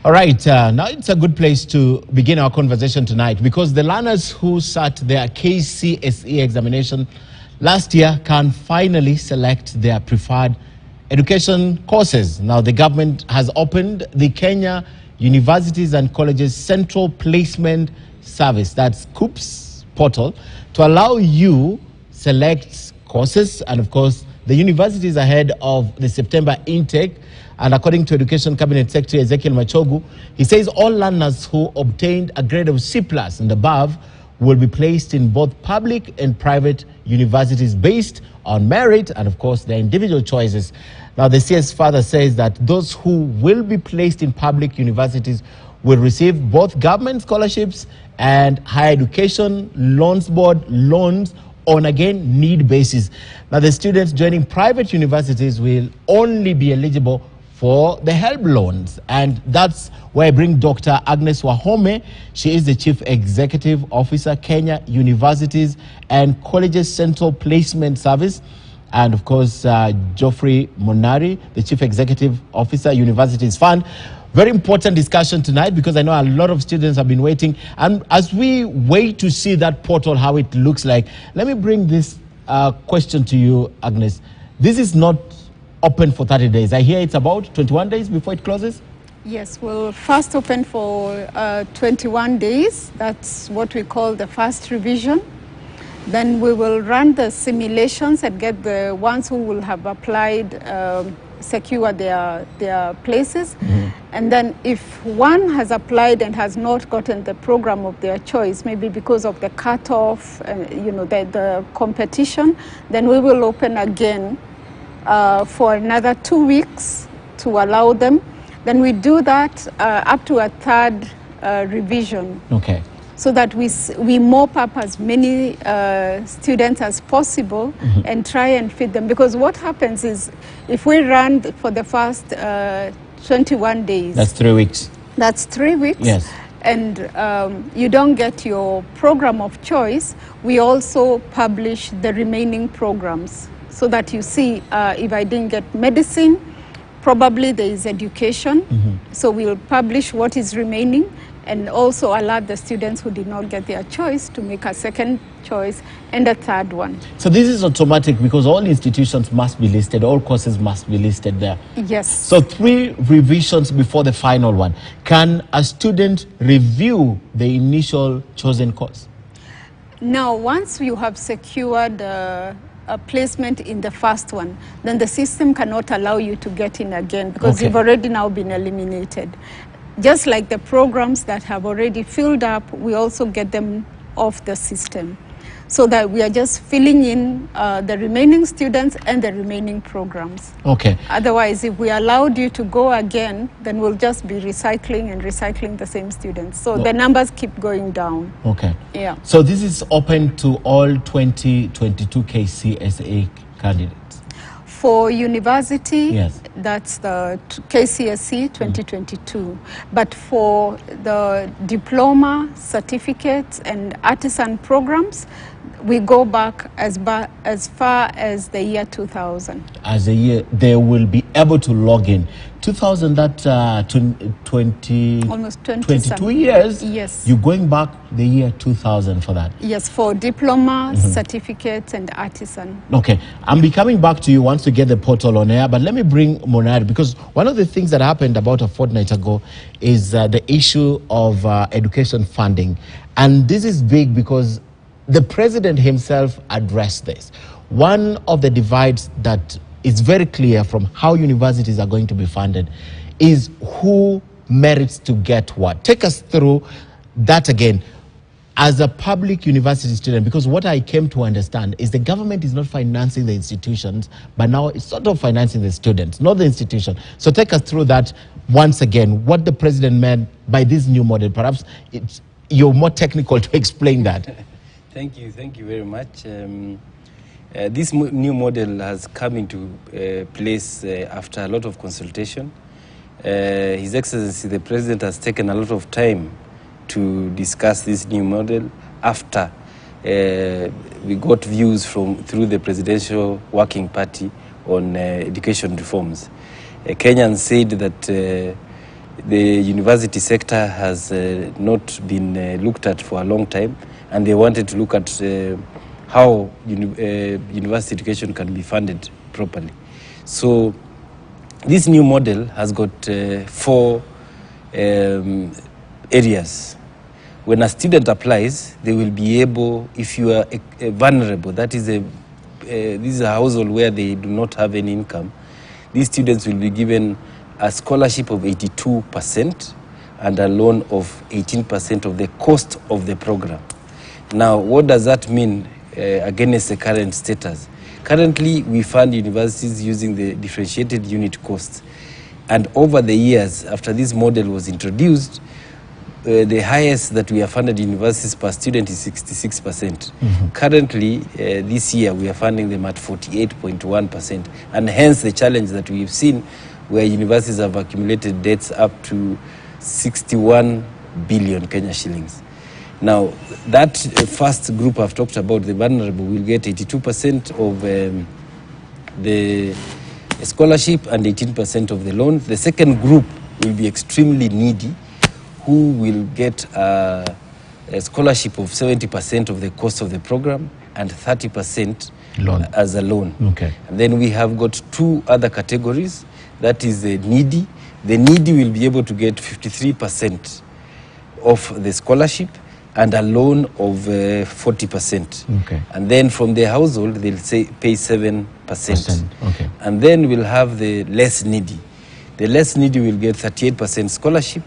All right, now it's a good place to begin our conversation tonight because the learners who sat their KUCCPS examination last year can finally select their preferred education courses. Now, the government has opened the Kenya Universities and Colleges Central Placement Service, that's KUCCPS portal, to allow you select courses and, of course, the universities ahead of the September intake. And according to Education Cabinet Secretary Ezekiel Machogu, he says all learners who obtained a grade of C+ and above will be placed in both public and private universities based on merit and, of course, their individual choices. Now, the CS further says that those who will be placed in public universities will receive both government scholarships and higher education loans board loans on, again, need basis. Now, the students joining private universities will only be eligible for the HELB loans. And that's where I bring Dr. Agnes Wahome. She is the Chief Executive Officer, Kenya Universities and Colleges Central Placement Service. And of course, Geoffrey Monari, the Chief Executive Officer, Universities Fund. Very important discussion tonight because I know a lot of students have been waiting. And as we wait to see that portal, how it looks like, let me bring this question to you, Agnes. This is not open for 30 days. I hear it's about 21 days before it closes? Yes, we'll first open for 21 days. That's what we call the first revision. Then we will run the simulations and get the ones who will have applied, secure their places. Mm-hmm. And then if one has applied and has not gotten the program of their choice, maybe because of the cutoff, the competition, then we will open again for another 2 weeks to allow them. Then we do that up to a third revision. Okay. So that we mop up as many students as possible, mm-hmm. and try and feed them. Because what happens is, if we run for the first 21 days... That's 3 weeks. That's 3 weeks. Yes. And you don't get your program of choice, we also publish the remaining programs. So that you see, if I didn't get medicine, probably there is education. Mm-hmm. So we'll publish what is remaining and also allow the students who did not get their choice to make a second choice and a third one. So this is automatic because all institutions must be listed, all courses must be listed there. Yes. So 3 revisions before the final one. Can a student review the initial chosen course? Now, once you have secured a placement in the first one, then the system cannot allow you to get in again because Okay. you've already now been eliminated. Just like the programs that have already filled up, we also get them off the system so that we are just filling in the remaining students and the remaining programs. Okay. Otherwise, if we allowed you to go again, then we'll just be recycling and recycling the same students. So the numbers keep going down. Okay. Yeah. So this is open to all 2022 KCSA candidates? For university, yes, that's the KCSE 2022. But for the diploma, certificates, and artisan programs, we go back as far as the year 2000. As a year, they will be able to log in. 2000, that almost 22 years? Yes. You're going back the year 2000 for that? Yes, for diploma, mm-hmm. certificates, and artisan. Okay. I'll be coming back to you once we get the portal on air, but let me bring Monari, because one of the things that happened about a fortnight ago is the issue of education funding. And this is big because the president himself addressed this. One of the divides that is very clear from how universities are going to be funded is who merits to get what. Take us through that again. As a public university student, because what I came to understand is the government is not financing the institutions, but now it's sort of financing the students, not the institution. So take us through that once again, what the president meant by this new model. Perhaps you're more technical to explain that. Thank you very much. This new model has come into place after a lot of consultation. His Excellency, the President, has taken a lot of time to discuss this new model after we got views through the Presidential Working Party on education reforms. Kenyans said that The university sector has not been looked at for a long time, and they wanted to look at how university education can be funded properly. So this new model has got 4 areas. When a student applies, they will be able, if you are vulnerable, that is this is a household where they do not have any income, these students will be given a scholarship of 82% and a loan of 18% of the cost of the program. Now, what does that mean against the current status? Currently, we fund universities using the differentiated unit costs. And over the years, after this model was introduced, the highest that we have funded universities per student is 66%. Currently, this year, we are funding them at 48.1%. And hence the challenge that we've seen, where universities have accumulated debts up to 61 billion Kenya shillings. Now, that first group I've talked about, the vulnerable, will get 82% of the scholarship and 18% of the loan. The second group will be extremely needy, who will get a scholarship of 70% of the cost of the program and 30% loan as a loan. Okay. And then we have got 2 other categories. That is the needy. The needy will be able to get 53% of the scholarship and a loan of 40%. Okay. And then from the household, they'll pay 7%. Okay. And then we'll have the less needy. The less needy will get 38% scholarship,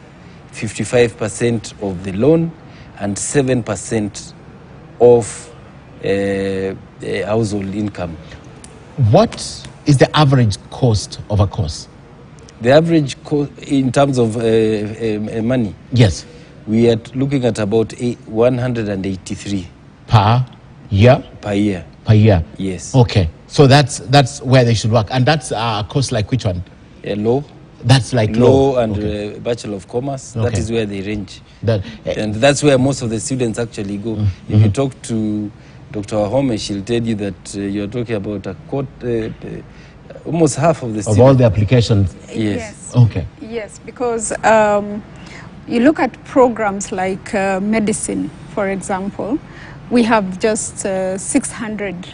55% of the loan, and 7% of household income. What is the average cost of a course? The average cost in terms of money? Yes. We are looking at about 183 per year. per year. Per year. Yes. Okay. So that's where they should work, and that's a course like which one? Law. That's like Law and okay. Bachelor of Commerce. Okay. That is where they range. That, And that's where most of the students actually go. If you talk to Dr. Wahome, she'll tell you that you're talking about almost half of the students. of all the applications. Yes. Okay. Yes, because you look at programs like medicine, for example, we have just 600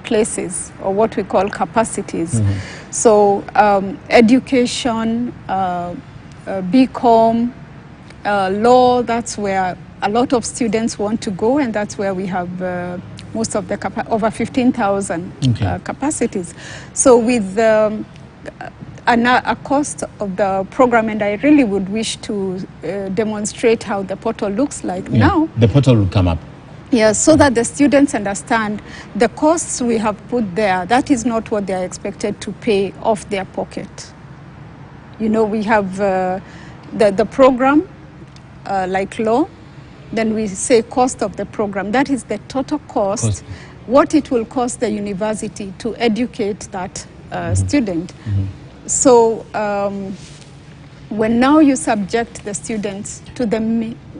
places, or what we call capacities. So education, BCom, law, that's where a lot of students want to go, and that's where we have most of the over 15,000 capacities. So with a cost of the program, and I really would wish to demonstrate how the portal looks like now. The portal will come up. Yeah, so that the students understand the costs we have put there, that is not what they are expected to pay off their pocket. You know, we have the program, like law, then we say cost of the program. That is the total cost, what it will cost the university to educate that student. So when now you subject the students to the...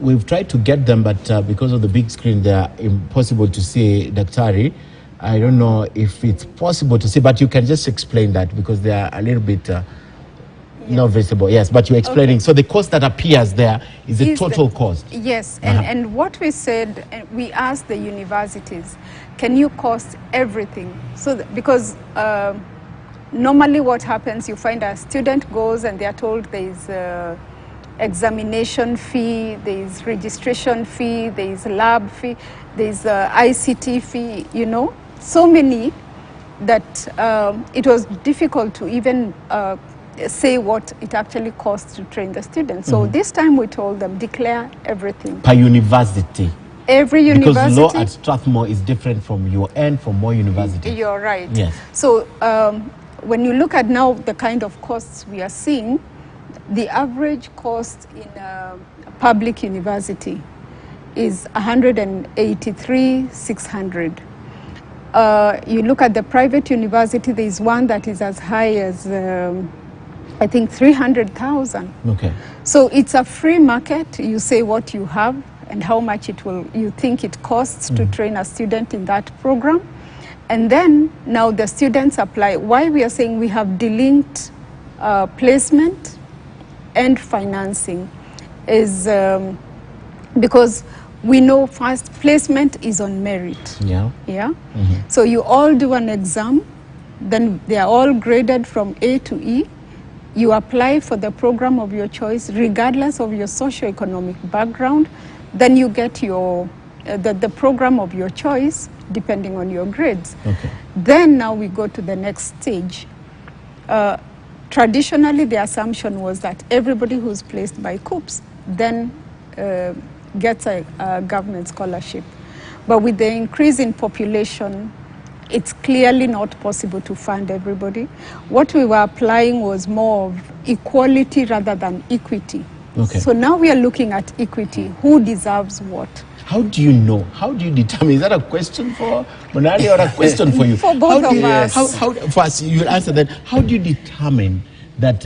We've tried to get them, but because of the big screen, they are impossible to see, Daktari. I don't know if it's possible to see, but you can just explain that, because they are a little bit not visible. Yes, but you're explaining. Okay. So the cost that appears there is the total cost. Yes, and what we said, we asked the universities, can you cost everything? So because normally what happens, you find a student goes and they are told there is examination fee, there is registration fee, there is lab fee, there is ICT fee, you know, so many that it was difficult to even say what it actually costs to train the students. So this time we told them, declare everything. Per university. Every university. Because law at Strathmore is different from your end, from more universities. You're right. Yes. So when you look at now the kind of costs we are seeing, the average cost in a public university is 183,600. You look at the private university, there is one that is as high as I think 300,000. Okay. So it's a free market. You say what you have and how much you think it costs to train a student in that program. And then now the students apply. Why we are saying we have delinked placement and financing is because we know first placement is on merit. Yeah. Yeah. So you all do an exam, then they are all graded from A to E. You apply for the program of your choice regardless of your socioeconomic background. Then you get your the program of your choice depending on your grades. Okay. Then now we go to the next stage. Traditionally, the assumption was that everybody who's placed by KUCCPS then gets a government scholarship. But with the increase in population, it's clearly not possible to fund everybody. What we were applying was more of equality rather than equity. Okay. So now we are looking at equity. Who deserves what? How do you know? How do you determine? Is that a question for Monali or a question for you? For both of us. How, first, you'll answer that. How do you determine that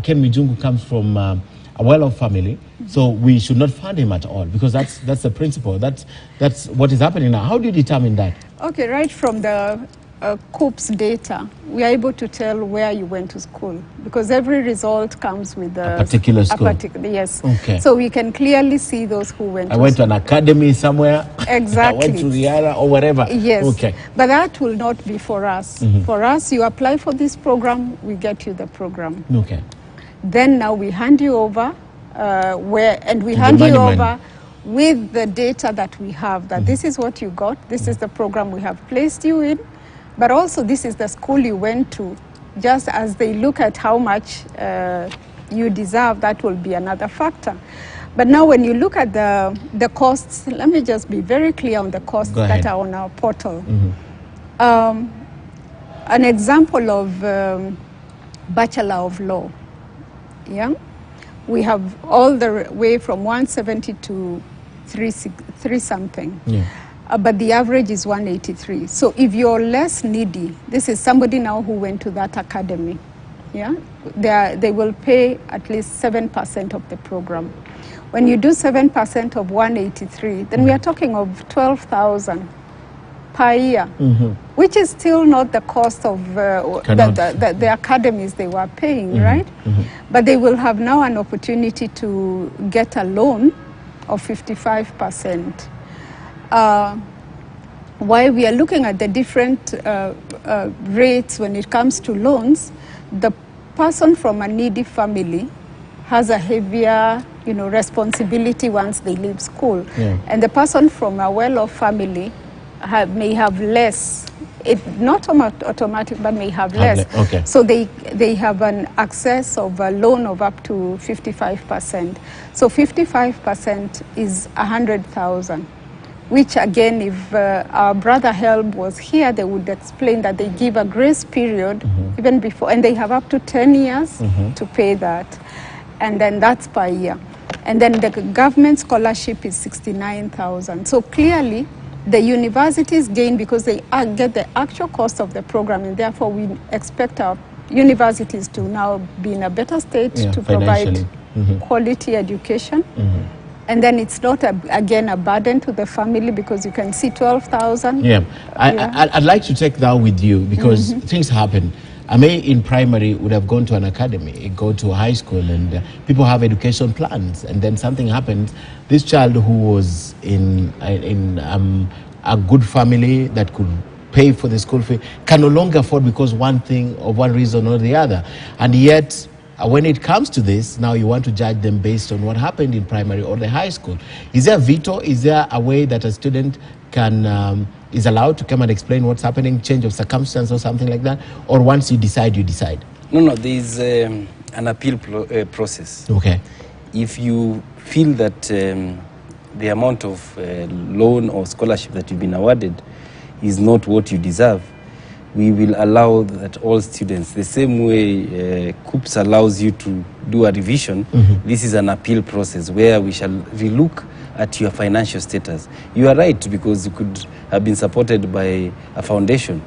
Ken Mijungu comes from a well-off family, so we should not fund him at all? Because that's the principle. That's what is happening now. How do you determine that? Okay, right from the KUCCPS data, we are able to tell where you went to school because every result comes with A particular school. Yes. Okay. So we can clearly see those who went I to went school. to an academy somewhere. Exactly. I went to Riara or whatever. Yes. Okay. But that will not be for us. For us, you apply for this program, we get you the program. Okay. Then now we hand you over we To hand the you money over man. with the data that we have, that this is what you got, this is the program we have placed you in, but also this is the school you went to. Just as they look at how much you deserve, that will be another factor. But now when you look at the costs, let me just be very clear on the costs that are on our portal. An example of Bachelor of Law, yeah? We have all the way from 170 to 3 something. Yeah. But the average is 183. So if you're less needy, this is somebody now who went to that academy, yeah? They will pay at least 7% of the program. When you do 7% of 183, then we are talking of 12,000 per year, which is still not the cost of the academies they were paying, right? But they will have now an opportunity to get a loan of 55%. While we are looking at the different rates when it comes to loans, the person from a needy family has a heavier responsibility once they leave school. Yeah. And the person from a well-off family may have less. Not automatic, but may have less. Okay. So they have an access of a loan of up to 55%. So 55% is 100,000, which again, if our brother Helb was here, they would explain that they give a grace period even before, and they have up to 10 years to pay that. And then that's per year. And then the government scholarship is 69,000. So clearly, the universities gain because they get the actual cost of the program, and therefore we expect our universities to now be in a better state to provide quality education. And then it's not, again, a burden to the family because you can see 12,000. Yeah, I'd like to take that with you because things happen. I may in primary would have gone to an academy, go to high school, and people have education plans, and then something happens. This child who was in a good family that could pay for the school fee can no longer afford because one thing or one reason or the other. And yet, when it comes to this, now you want to judge them based on what happened in primary or the high school. Is there a veto? Is there a way that a student can is allowed to come and explain what's happening, change of circumstance or something like that? Or once you decide, you decide? No, there is an appeal process. Okay. If you feel that the amount of loan or scholarship that you've been awarded is not what you deserve, we will allow that all students, the same way KUCCPS allows you to do a revision, this is an appeal process where we shall relook at your financial status. You are right, because you could have been supported by a foundation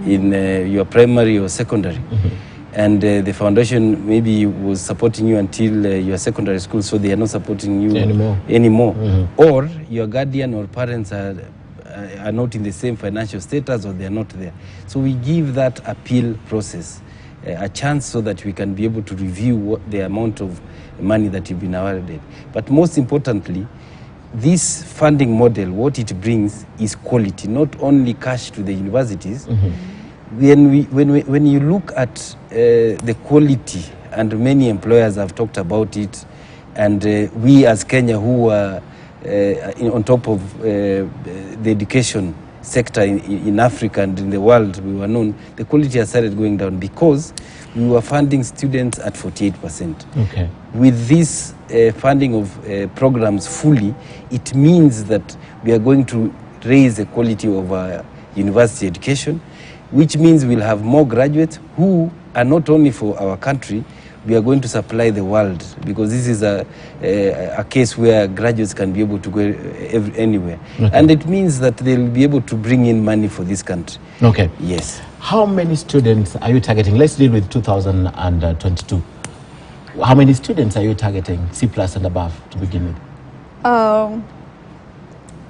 in your primary or secondary. And the foundation maybe was supporting you until your secondary school, so they are not supporting you anymore. Or your guardian or parents are not in the same financial status, or they are not there. So we give that appeal process a chance so that we can be able to review what the amount of money that you've been awarded. But most importantly, this funding model, what it brings is quality, not only cash to the universities. When you look at the quality, and many employers have talked about it, and we as Kenya, who are on top of the education sector in Africa and in the world, we were known, the quality has started going down because we were funding students at 48%. Okay. With this funding of programs fully, it means that we are going to raise the quality of our university education, which means we'll have more graduates who are not only for our country, we are going to supply the world, because this is a case where graduates can be able to go anywhere. Okay. And it means that they'll be able to bring in money for this country. Okay. Yes. How many students are you targeting? Let's deal with 2022. How many students are you targeting, C+ and above, to begin with?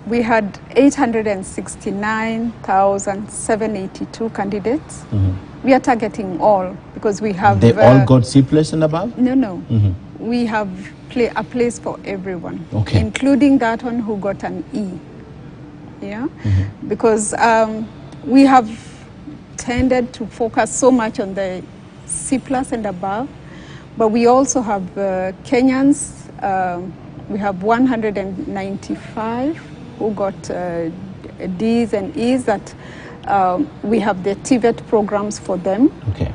We had 869,782 candidates. We are targeting all because we have... They all got C+ and above? No. We have a place for everyone, okay, including that one who got an E. Yeah, because we have tended to focus so much on the C+ and above, but we also have Kenyans. We have 195 who got Ds and Es that we have the TVET programs for them. Okay.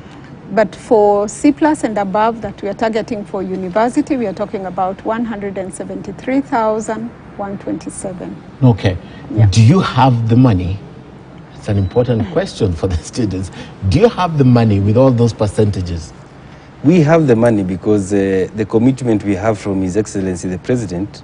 But for C+ and above that we are targeting for university, we are talking about 173,127. Okay. Yeah. Do you have the money? It's an important question for the students. Do you have the money with all those percentages? We have the money because the commitment we have from His Excellency the President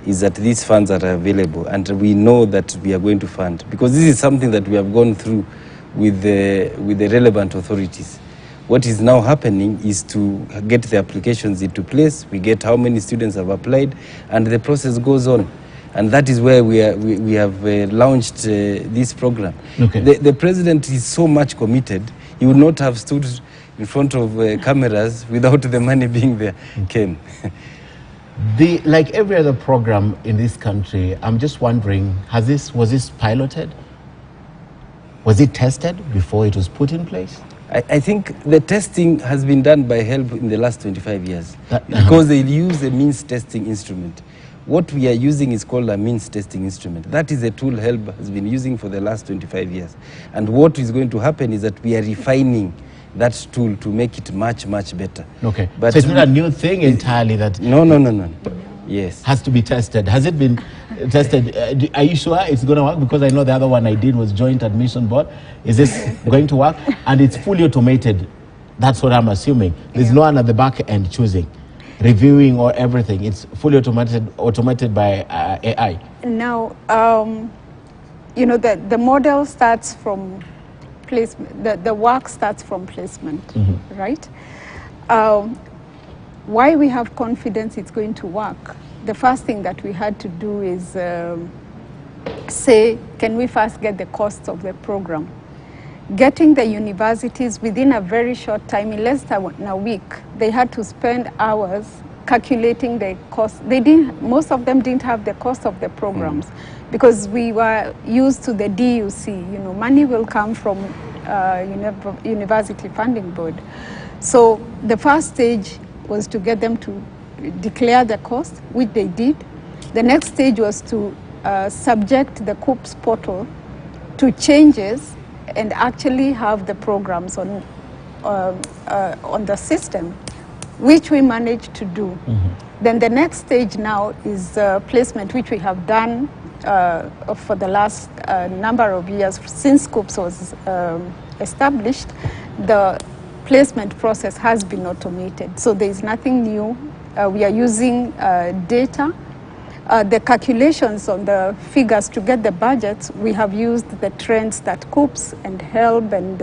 is that these funds are available, and we know that we are going to fund, because this is something that we have gone through with the relevant authorities. What is now happening is to get the applications into place. We get how many students have applied, and the process goes on. And that is where we have launched this program. Okay. The President is so much committed, he would not have stood in front of cameras without the money being there, Ken. Like every other program in this country, I'm just wondering, was this piloted? Was it tested before it was put in place? I think the testing has been done by HELB in the last 25 years because they use a means testing instrument. What we are using is called a means testing instrument. That is a tool HELB has been using for the last 25 years. And what is going to happen is that we are refining that tool to make it much, much better. Okay. But so it's not a new thing entirely that... No. Yes. Has to be tested. Has it been tested? Are you sure it's going to work? Because I know the other one I did was Joint Admission Board. Is this going to work? And it's fully automated. That's what I'm assuming. There's no one at the back end choosing, reviewing or everything. It's fully automated by AI. Now, you know, the model starts from placement. The work starts from placement, right? Why we have confidence it's going to work? The first thing that we had to do is say, can we first get the costs of the program? Getting the universities within a very short time, in less than a week, they had to spend hours calculating the cost. Most of them didn't have the cost of the programs because we were used to the DUC. You know, money will come from University Funding Board. So the first stage was to get them to declare the cost, which they did. The next stage was to subject the KUCCPS portal to changes and actually have the programs on the system, which we managed to do. Then the next stage now is placement, which we have done for the last number of years. Since KUCCPS was established, the placement process has been automated. So there is nothing new. We are using data. The calculations on the figures to get the budgets, we have used the trends that KUCCPS and HELB and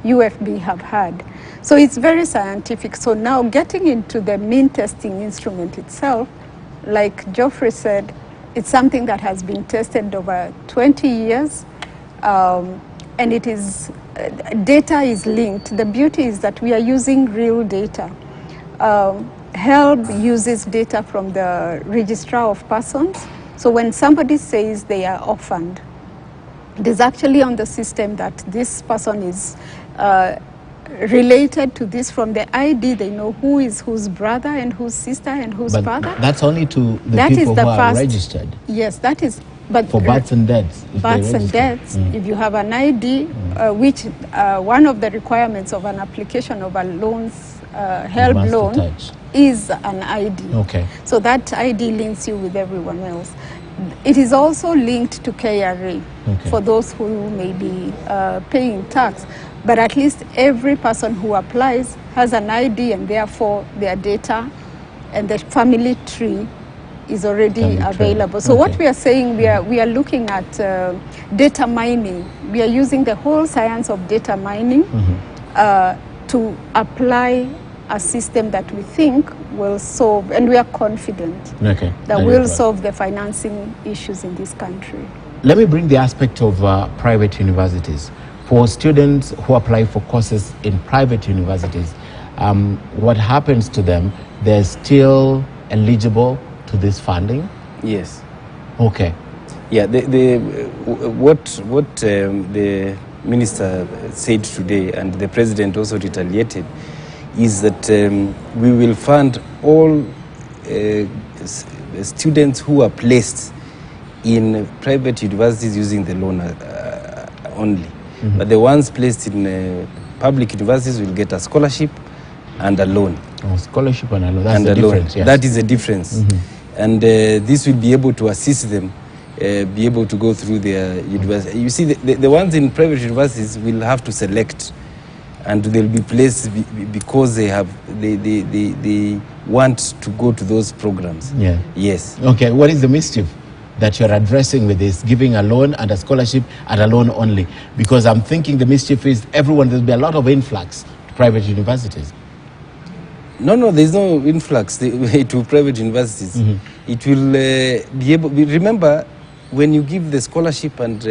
UFB have had. So it's very scientific. So now getting into the mean testing instrument itself, like Geoffrey said, it's something that has been tested over 20 years. And it is data is linked. The beauty is that we are using real data. HELB uses data from the Registrar of Persons. So when somebody says they are orphaned, it is actually on the system that this person is related to this. From the ID, they know who is whose brother and whose sister and whose father. That's only to the that people is the who are first, registered. Yes, that is. But for births and deaths. Births and deaths, if you have an ID, which one of the requirements of an application of a loans, HELB loan, is an ID. Okay. So that ID links you with everyone else. It is also linked to KRA for those who may be paying tax. But at least every person who applies has an ID, and therefore their data and the family tree is already available. So what we are saying, we are looking at data mining. We are using the whole science of data mining to apply a system that we think will solve, and we are confident that will solve the financing issues in this country. Let me bring the aspect of private universities. For students who apply for courses in private universities, what happens to them? They're still eligible to this funding? Yes. Okay. Yeah. What the minister said today, and the president also retaliated, is that we will fund all students who are placed in private universities using the loan only. But the ones placed in public universities will get a scholarship and a loan. Oh, scholarship and a loan. That's the difference. Yes. That is the difference. And this will be able to assist them be able to go through their university. You see, the ones in private universities will have to select, and they'll be placed because they want to go to those programs. Yeah. Yes. Okay. What is the mischief that you're addressing with this, giving a loan and a scholarship and a loan only? Because I'm thinking the mischief is everyone, there'll be a lot of influx to private universities. No, there's no influx to private universities. It will be able. Remember, when you give the scholarship and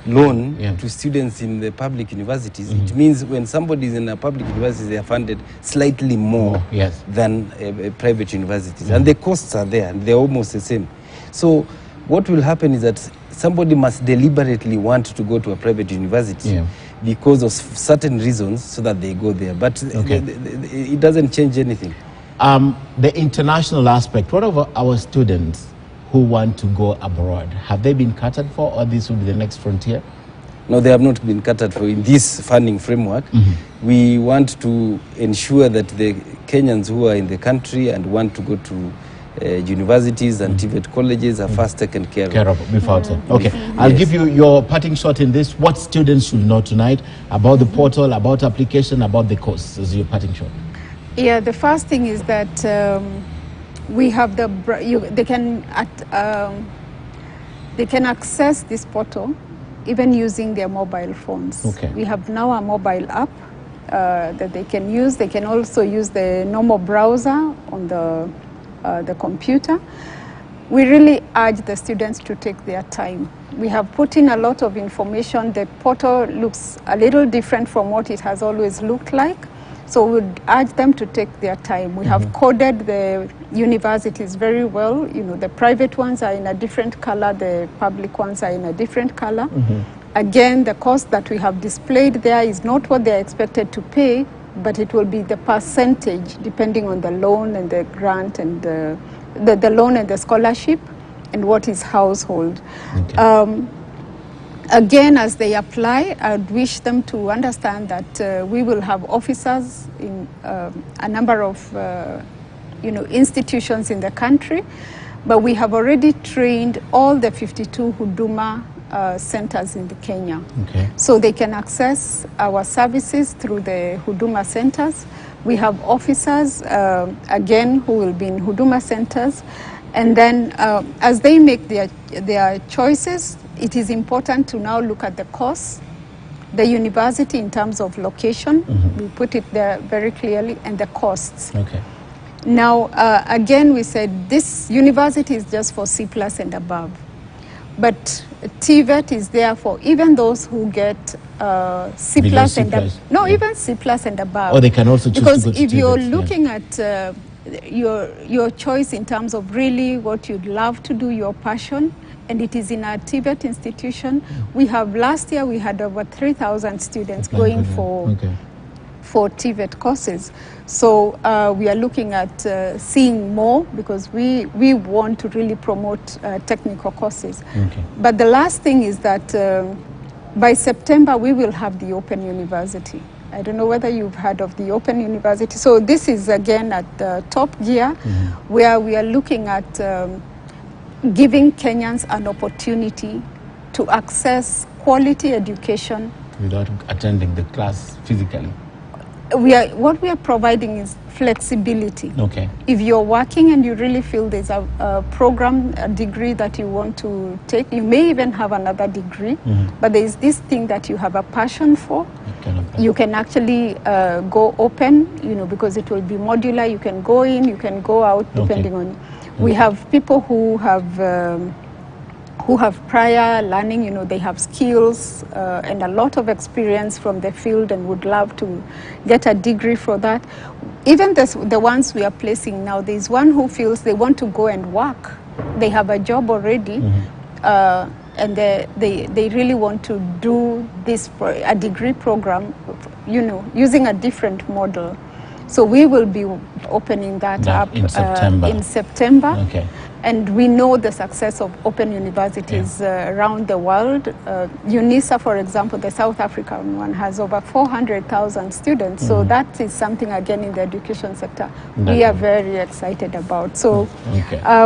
loan to students in the public universities, it means when somebody is in a public university, they are funded slightly more than private universities, and the costs are there, and they're almost the same. So what will happen is that somebody must deliberately want to go to a private university because of certain reasons, so that they go there. But it doesn't change anything. The international aspect, what about our students who want to go abroad? Have they been catered for, or this will be the next frontier? No, they have not been catered for in this funding framework. We want to ensure that the Kenyans who are in the country and want to go to universities and TVET colleges are first taken care of. Before okay, I'll give you your parting shot in this. What students should know tonight about the portal, about application, about the course, as your parting shot? Yeah, the first thing is that we have they can access this portal even using their mobile phones. We have now a mobile app that they can use. They can also use the normal browser on the computer. We really urge the students to take their time. We have put in a lot of information. The portal looks a little different from what it has always looked like. So we would urge them to take their time. We have coded the universities very well. You know, the private ones are in a different color, the public ones are in a different color. Again, the cost that we have displayed there is not what they're expected to pay, but it will be the percentage depending on the loan and the grant and the loan and the scholarship and what is household. Again, as they apply, I would wish them to understand that we will have officers in a number of institutions in the country, but we have already trained all the 52 Huduma centers in Kenya. So they can access our services through the Huduma centers. We have officers, again, who will be in Huduma centers. And then as they make their choices, it is important to now look at the course, the university in terms of location. We put it there very clearly, and the costs. Now, again, we said this university is just for C+ and above. But TVET is there for even those who get C Below plus C and plus. no, even C plus and above. Or they can also choose because to go to if you're TVET, looking at your choice in terms of really what you'd love to do, your passion, and it is in a TVET institution. We have last year we had over 3,000 students going for TVET courses. So we are looking at seeing more, because we want to really promote technical courses. But the last thing is that by September we will have the Open University. I don't know whether you've heard of the Open University. So this is again at the top gear, where we are looking at giving Kenyans an opportunity to access quality education without attending the class physically. What we are providing is flexibility. If you're working and you really feel there's a program, a degree that you want to take, you may even have another degree, but there is this thing that you have a passion for. You can actually go open, because it will be modular. You can go in, you can go out, depending on. We have people who have prior learning, they have skills and a lot of experience from the field and would love to get a degree for that. Even the ones we are placing now, there's one who feels they want to go and work. They have a job already, and they really want to do this for a degree program, using a different model. So we will be opening that up in September. And we know the success of open universities around the world. UNISA, for example, the South African one, has over 400,000 students. So that is something, again, in the education sector we are very excited about. So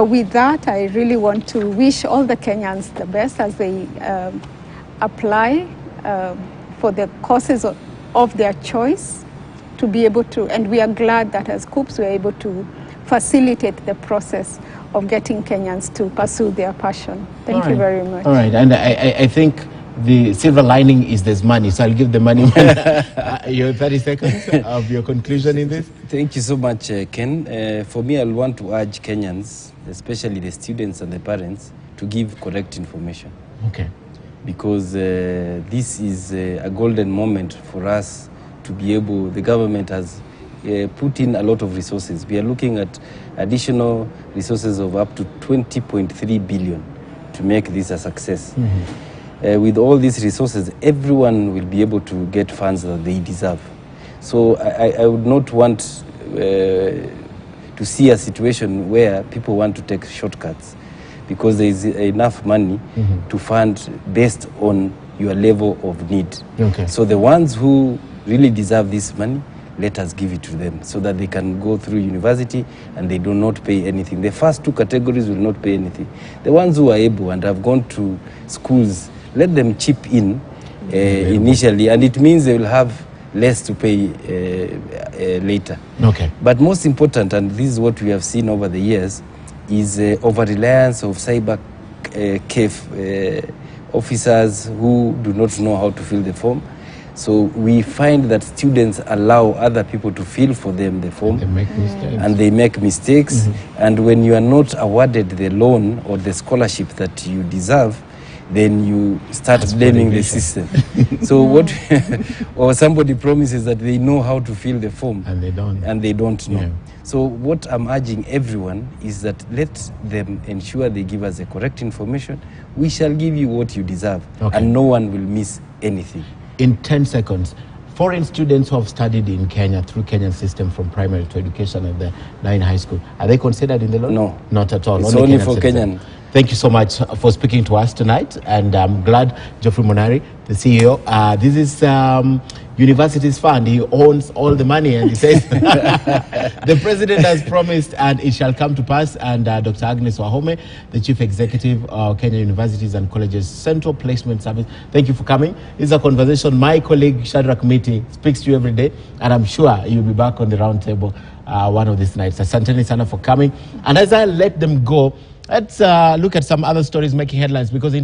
with that, I really want to wish all the Kenyans the best as they apply for the courses of their choice, to be able to, and we are glad that as KUCCPS we are able to facilitate the process of getting Kenyans to pursue their passion. Thank you very much. All right, and I think the silver lining is there's money, so I'll give the money. Your 30 seconds of your conclusion in this. Thank you so much, Ken. For me, I'll want to urge Kenyans, especially the students and the parents, to give correct information. Because this is a golden moment for us to be able, the government has put in a lot of resources. We are looking at additional resources of up to 20.3 billion to make this a success. With all these resources, everyone will be able to get funds that they deserve. So I would not want to see a situation where people want to take shortcuts, because there is enough money to fund based on your level of need. So the ones who really deserve this money, let us give it to them so that they can go through university and they do not pay anything. The first two categories will not pay anything. The ones who are able and have gone to schools, let them chip in initially, and it means they will have less to pay later. But most important, and this is what we have seen over the years, is over-reliance of cyber CAF officers who do not know how to fill the form. So we find that students allow other people to fill for them the form, and they make mistakes. And when you are not awarded the loan or the scholarship that you deserve, then you start blaming the system. So what, or somebody promises that they know how to fill the form, and they don't know. So what I'm urging everyone is that let them ensure they give us the correct information. We shall give you what you deserve, and no one will miss anything. In 10 seconds, foreign students who have studied in Kenya through Kenyan system from primary to education and now in high school, are they considered in the law? No. Not at all. It's only for Kenyan. Thank you so much for speaking to us tonight, and I'm glad Geoffrey Monari, the CEO, this is Universities Fund. He owns all the money, and he says the president has promised and it shall come to pass. And Dr. Agnes Wahome, the Chief Executive of Kenya Universities and Colleges Central Placement Service, thank you for coming. This is a conversation my colleague Shadrach Miti speaks to you every day, and I'm sure you'll be back on the round table one of these nights. Asanteni sana for coming. And as I let them go, let's look at some other stories making headlines, because